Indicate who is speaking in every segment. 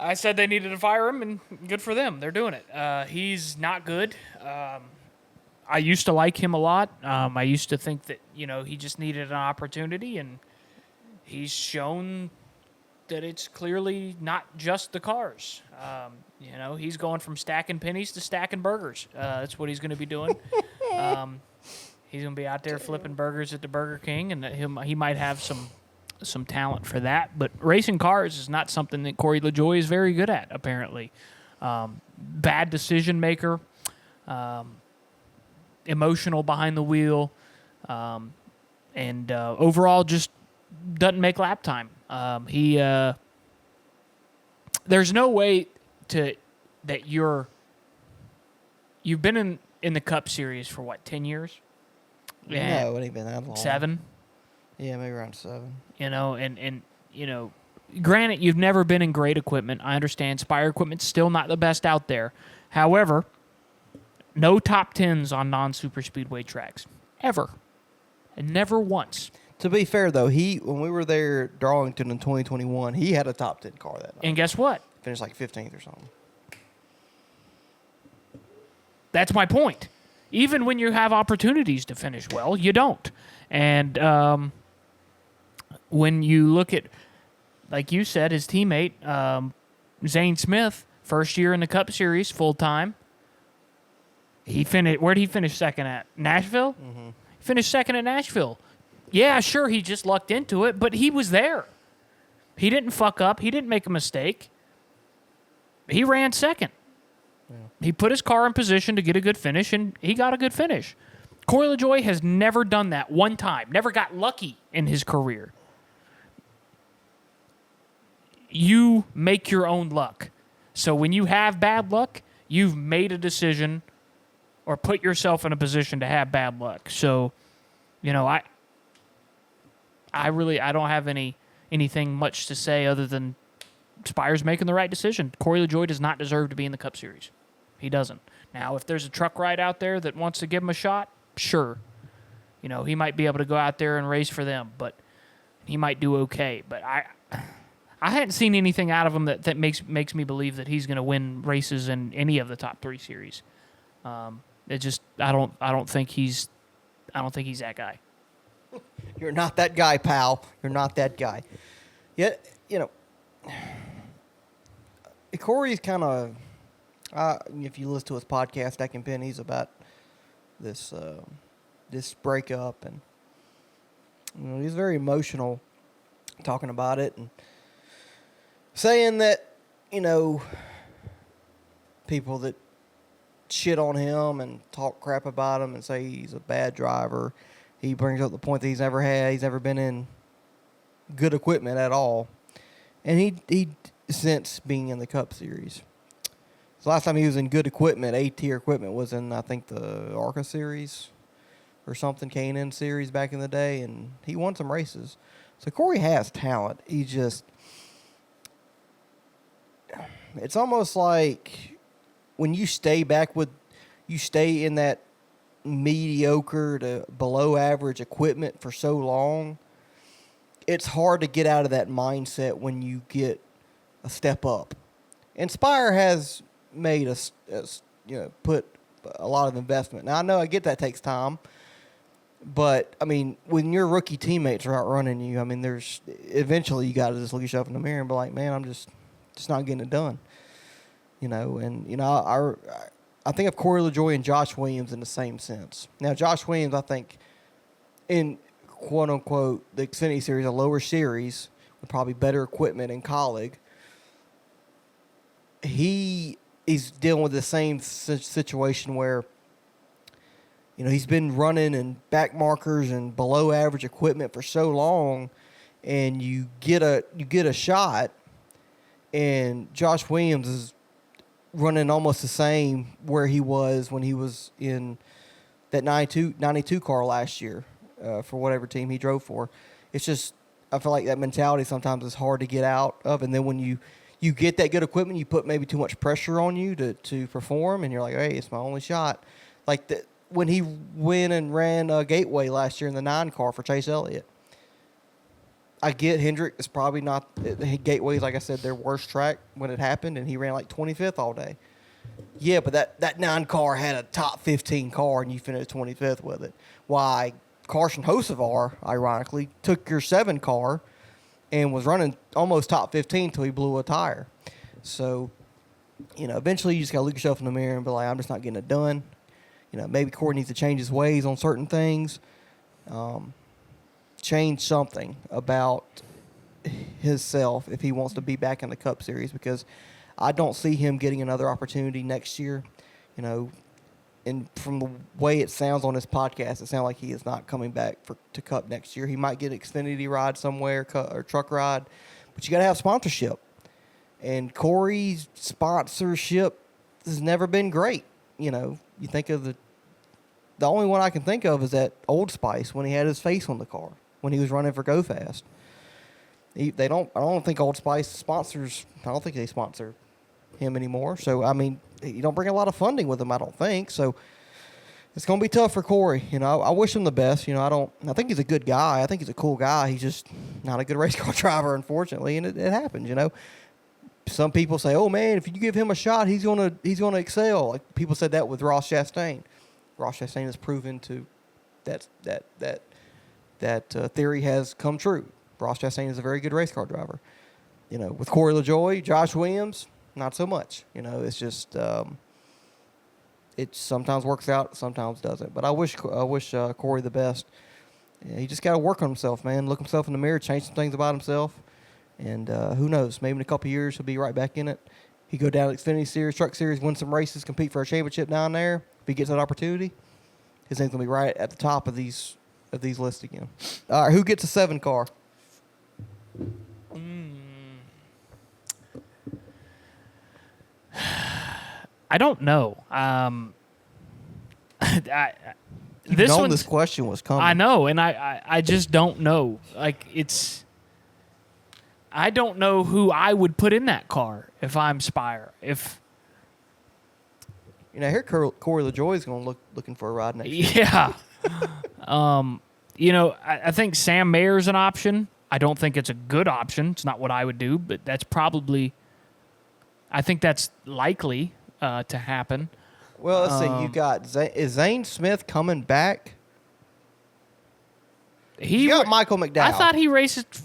Speaker 1: I said they needed to fire him, and good for them. They're doing it. He's not good. I used to like him a lot. I used to think that, he just needed an opportunity, and he's shown that it's clearly not just the cars. He's going from stacking pennies to stacking burgers. That's what he's going to be doing. He's going to be out there flipping burgers at the Burger King, and he might have some talent for that. But racing cars is not something that Corey LaJoie is very good at, apparently. Bad decision maker, emotional behind the wheel, and overall just doesn't make lap time. There's no way that you've been in the Cup Series for what, 10 years?
Speaker 2: Yeah, it ain't been that long.
Speaker 1: 7?
Speaker 2: Yeah, maybe around 7.
Speaker 1: And granted, you've never been in great equipment. I understand Spire equipment's still not the best out there. However, no top 10s on non-super speedway tracks. Ever. And never once.
Speaker 2: To be fair, though, when we were there at Darlington in 2021, he had a top 10 car that night.
Speaker 1: And guess what?
Speaker 2: Finished like 15th or something.
Speaker 1: That's my point. Even when you have opportunities to finish well, you don't. And when you look at, like you said, his teammate, Zane Smith, first year in the Cup Series, full-time, where'd he finish second at? Nashville? Mm-hmm. He finished second at Nashville. Yeah, sure, he just lucked into it, but he was there. He didn't fuck up. He didn't make a mistake. He ran second. Yeah. He put his car in position to get a good finish, and he got a good finish. Corey LaJoie has never done that one time, never got lucky in his career. You make your own luck. So when you have bad luck, you've made a decision or put yourself in a position to have bad luck. So, I don't have anything much to say other than Spire's making the right decision. Corey LaJoie does not deserve to be in the Cup Series. He doesn't. Now, if there's a truck ride out there that wants to give him a shot, sure. He might be able to go out there and race for them, but he might do okay. But I hadn't seen anything out of him that makes me believe that he's going to win races in any of the top 3 series. I don't think he's that guy.
Speaker 2: You're not that guy, pal. You're not that guy. Yet, Corey's kind of, if you listen to his podcast, Stacking Pennies, about this breakup, and he's very emotional talking about it and saying that, people that shit on him and talk crap about him and say he's a bad driver. He brings up the point that he's never been in good equipment at all. And he since being in the Cup Series. The last time he was in good equipment, A-tier equipment, was in, I think, the ARCA Series or something, K&N Series back in the day, and he won some races. So Corey has talent. He just, it's almost like when you stay in that mediocre to below average equipment for so long, it's hard to get out of that mindset when you get a step up. And Spire has made us, put a lot of investment. Now, I get that takes time, but, when your rookie teammates are outrunning you, there's eventually you got to just look yourself in the mirror and be like, man, I'm just not getting it done. I think of Corey LaJoie and Josh Williams in the same sense. Now, Josh Williams, I think, in quote-unquote the Xfinity Series, a lower series, with probably better equipment in Colleague, he is dealing with the same situation where, he's been running in back markers and below average equipment for so long, and you get a shot, and Josh Williams is running almost the same where he was when he was in that 92 car last year for whatever team he drove for. It's just, I feel like that mentality sometimes is hard to get out of. And then when you get that good equipment, you put maybe too much pressure on you to perform, and you're like, hey, it's my only shot. Like when he went and ran Gateway last year in the 9 car for Chase Elliott. I get Hendrick is probably not Gateway's, like I said, their worst track when it happened, and he ran like 25th all day. Yeah, but that 9 car had a top 15 car, and you finished 25th with it. Why Carson Hocevar, ironically, took your 7 car and was running almost top 15 until he blew a tire. So, eventually you just got to look yourself in the mirror and be like, I'm just not getting it done. Maybe Corey needs to change his ways on certain things. Change something about himself if he wants to be back in the Cup Series, because I don't see him getting another opportunity next year. And from the way it sounds on this podcast, it sounds like he is not coming back to Cup next year. He might get an Xfinity ride somewhere or truck ride, but you got to have sponsorship. And Corey's sponsorship has never been great. You think of the only one I can think of is that Old Spice when he had his face on the car when he was running for Go Fast. I don't think Old Spice sponsors. I don't think they sponsor him anymore. So you don't bring a lot of funding with him, I don't think. So it's going to be tough for Corey. I wish him the best. I think he's a good guy. I think he's a cool guy. He's just not a good race car driver, unfortunately, and it happens. Some people say, "Oh man, if you give him a shot, he's gonna excel." Like people said that with Ross Chastain. Ross Chastain has proven to that theory has come true. Ross Chastain is a very good race car driver. With Corey LaJoie, Josh Williams, not so much. It's just it sometimes works out, sometimes doesn't. But I wish Corey the best. Yeah, he just got to work on himself, man. Look himself in the mirror, change some things about himself. And who knows? Maybe in a couple of years he'll be right back in it. He go down to Xfinity Series, Truck Series, win some races, compete for a championship down there. If he gets that opportunity, his name's gonna be right at the top of these lists again. All right, who gets a 7 car?
Speaker 1: I don't know.
Speaker 2: This question was coming.
Speaker 1: I know, and I just don't know. I don't know who I would put in that car if I'm Spire.
Speaker 2: I hear Corey LaJoie is going to looking for a ride next year.
Speaker 1: Yeah. I think Sam Mayer's an option. I don't think it's a good option. It's not what I would do, but that's probably. I think that's likely to happen.
Speaker 2: Well, let's see. You got is Zane Smith coming back? You got Michael McDowell.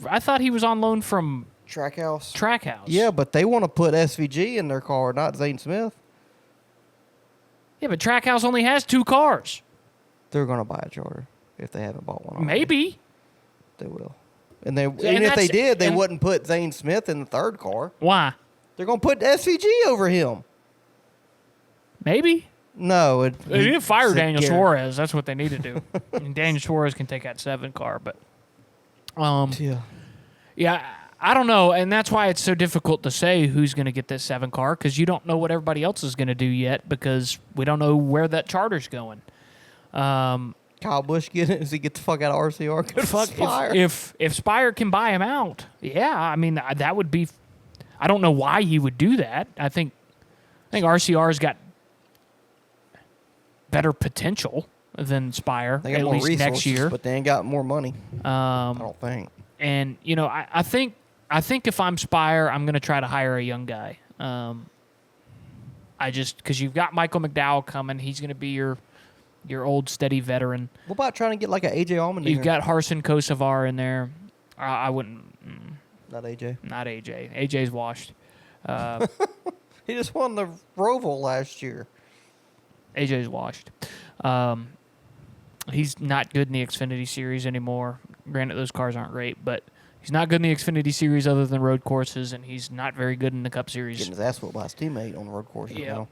Speaker 1: I thought he was on loan from
Speaker 2: Trackhouse. Yeah, but they want to put SVG in their car, not Zane Smith.
Speaker 1: Yeah, but Trackhouse only has 2 cars.
Speaker 2: They're going to buy a charter if they haven't bought one already.
Speaker 1: Maybe
Speaker 2: they will. And if they did, they wouldn't put Zane Smith in the 3rd car.
Speaker 1: Why?
Speaker 2: They're going to put SVG over him.
Speaker 1: Maybe.
Speaker 2: No.
Speaker 1: They need to fire Daniel Suarez. That's what they need to do. And Daniel Suarez can take that 7 car. But, yeah, I don't know. And that's why it's so difficult to say who's going to get this 7 car, because you don't know what everybody else is going to do yet, because we don't know where that charter's going.
Speaker 2: Kyle Busch get it? Does he get the fuck out of RCR? Good fuck Spire.
Speaker 1: If Spire can buy him out, yeah, that would be. I don't know why he would do that. I think RCR's got better potential than Spire,
Speaker 2: they got
Speaker 1: at
Speaker 2: more
Speaker 1: least next year.
Speaker 2: But they ain't got more money. I don't think.
Speaker 1: And I think if I'm Spire, I'm going to try to hire a young guy. Because you've got Michael McDowell coming, he's going to be your old steady veteran.
Speaker 2: What about trying to get like an AJ Allmendinger?
Speaker 1: You've got Harson Kosovar in there. I wouldn't.
Speaker 2: Not AJ.
Speaker 1: Not AJ. AJ's washed.
Speaker 2: He just won the Roval last year.
Speaker 1: AJ's washed. He's not good in the Xfinity Series anymore. Granted, those cars aren't great, but he's not good in the Xfinity Series other than road courses, and he's not very good in the Cup Series.
Speaker 2: Getting his ass whooped by his teammate on the road courses now.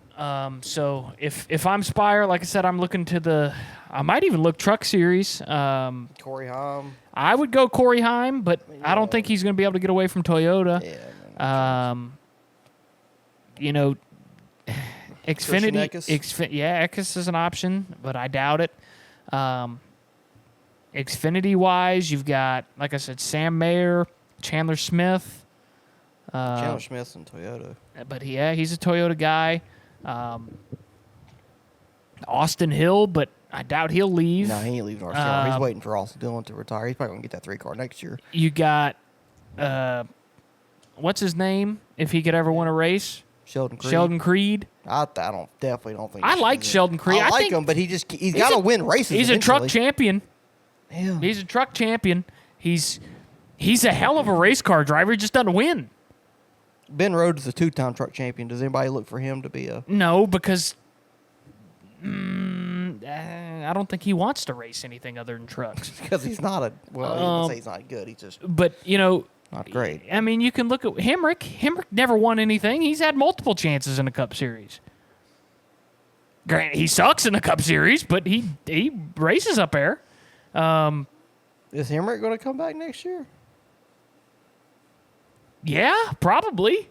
Speaker 1: So if I'm Spire, like I said, I'm looking to I might even look Truck Series.
Speaker 2: Corey Heim.
Speaker 1: I would go Corey Heim, but I don't think he's going to be able to get away from Toyota.
Speaker 2: Yeah.
Speaker 1: Xfinity, Eckes is an option, but I doubt it. Xfinity-wise, you've got, like I said, Sam Mayer, Chandler Smith.
Speaker 2: Chandler Smith's in Toyota.
Speaker 1: But, he's a Toyota guy. Austin Hill, but I doubt he'll leave.
Speaker 2: No, he ain't leaving RCR. He's waiting for Austin Dillon to retire. He's probably going to get that 3 car next year.
Speaker 1: You got, what's his name? If he could ever win a race,
Speaker 2: Sheldon Creed. I definitely don't think.
Speaker 1: I like Sheldon Creed.
Speaker 2: I like him, but he's got to win races.
Speaker 1: He's
Speaker 2: eventually.
Speaker 1: a truck champion.
Speaker 2: Yeah.
Speaker 1: He's a truck champion. He's a hell of a race car driver. He just doesn't win.
Speaker 2: Ben Rhodes is a 2-time truck champion. Does anybody look for him to be a?
Speaker 1: No, because I don't think he wants to race anything other than trucks.
Speaker 2: Because he's not a. Well, you can say he's not good. He's just.
Speaker 1: But
Speaker 2: not great.
Speaker 1: I mean, you can look at Hemrick. Hemrick never won anything. He's had multiple chances in the Cup Series. Granted, he sucks in the Cup Series, but he races up there.
Speaker 2: Is Hemrick going to come back next year?
Speaker 1: Yeah, probably.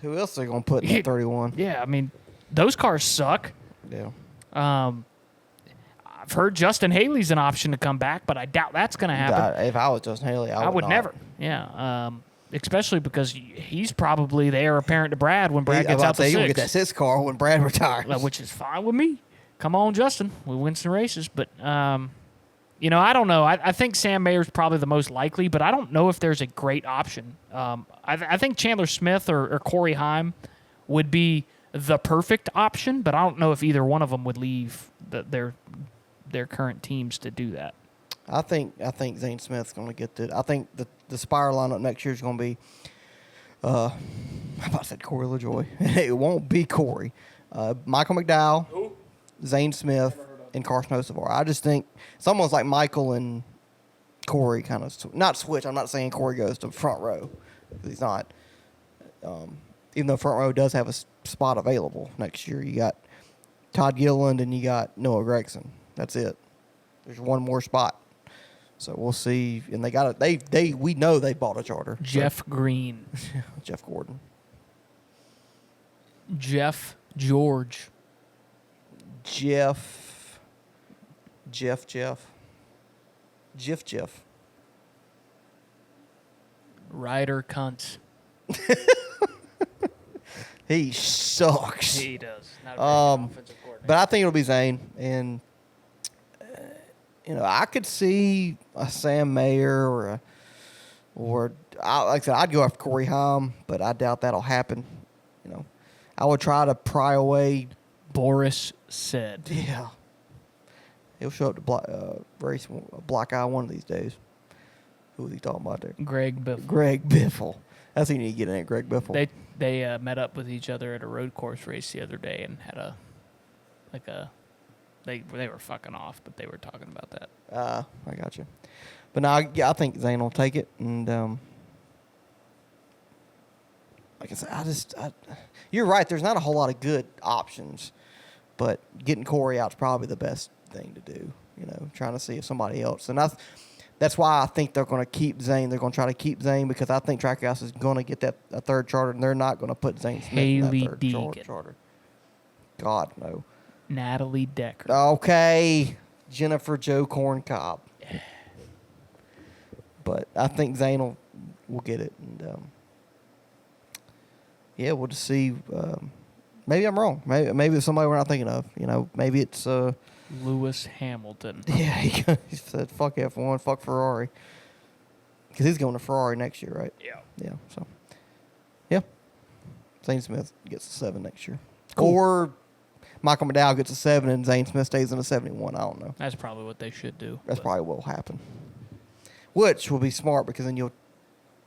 Speaker 2: Who else are they going to put in that 31?
Speaker 1: Yeah, I mean, those cars suck.
Speaker 2: Yeah.
Speaker 1: I've heard Justin Haley's an option to come back, but I doubt that's going to happen.
Speaker 2: If I was Justin Haley, I would not.
Speaker 1: never. Yeah. Especially because he's probably the heir apparent to Brad when Brad gets out the 6.
Speaker 2: He'll get that 6 car when Brad retires.
Speaker 1: Which is fine with me. Come on, Justin. We'll win some races. But, I don't know. I think Sam Mayer's probably the most likely, but I don't know if there's a great option. I think Chandler Smith or Corey Heim would be the perfect option, but I don't know if either one of them would leave their current teams to do that.
Speaker 2: I think Zane Smith's going to get it. I think the Spire lineup next year is going to be. I about said Corey LaJoie. It won't be Corey. Michael McDowell, Zane Smith, and Carson Hocevar. I just think it's almost like Michael and Corey kind of not switch. I'm not saying Corey goes to front row. He's not. Even though front row does have a spot available next year, you got Todd Gilliland and you got Noah Gregson. That's it. There's one more spot. So we'll see. And they got it. We know they bought a charter.
Speaker 1: Jeff Green.
Speaker 2: Jeff Gordon.
Speaker 1: Jeff George.
Speaker 2: Jeff.
Speaker 1: Ryder Kuntz.
Speaker 2: He sucks.
Speaker 1: He does. Not a very good offensive coordinator.
Speaker 2: But I think it'll be Zane. And, I could see a Sam Mayer like I said, I'd go after Corey Heim, but I doubt that'll happen. I would try to pry away.
Speaker 1: Boris said.
Speaker 2: Yeah. He'll show up to race Black Eye one of these days. Who was he talking about there?
Speaker 1: Greg Biffle.
Speaker 2: Greg Biffle. That's who you need to get in it, Greg Biffle.
Speaker 1: They met up with each other at a road course race the other day and had they were fucking off, but they were talking about that.
Speaker 2: I got you. But no, I think Zane will take it, and like I said, you're right. There's not a whole lot of good options, but getting Corey out is probably the best thing to do. Trying to see if somebody else, and that's why I think they're going to keep Zane. They're going to try to keep Zane because I think Trackhouse is going to get a third charter, and they're not going to put Zane Smith in that third charter. God, no.
Speaker 1: Natalie Decker.
Speaker 2: Okay. Jennifer Jo Corncob. But I think Zane will get it. And we'll just see. Maybe I'm wrong. Maybe it's somebody we're not thinking of. Maybe it's
Speaker 1: Lewis Hamilton.
Speaker 2: Yeah, he said, fuck F1, fuck Ferrari. Because he's going to Ferrari next year, right?
Speaker 1: Yeah.
Speaker 2: Yeah, so. Yeah. Zane Smith gets a 7 next year.
Speaker 1: Cool.
Speaker 2: Or Michael McDowell gets a 7 and Zane Smith stays in a 71. I don't know.
Speaker 1: That's probably what they should do.
Speaker 2: That's probably what will happen. Which will be smart because then you'll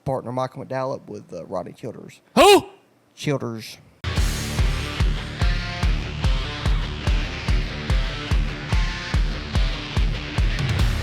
Speaker 2: partner Michael McDowell up with Rodney Childers.
Speaker 1: Who?
Speaker 2: Childers.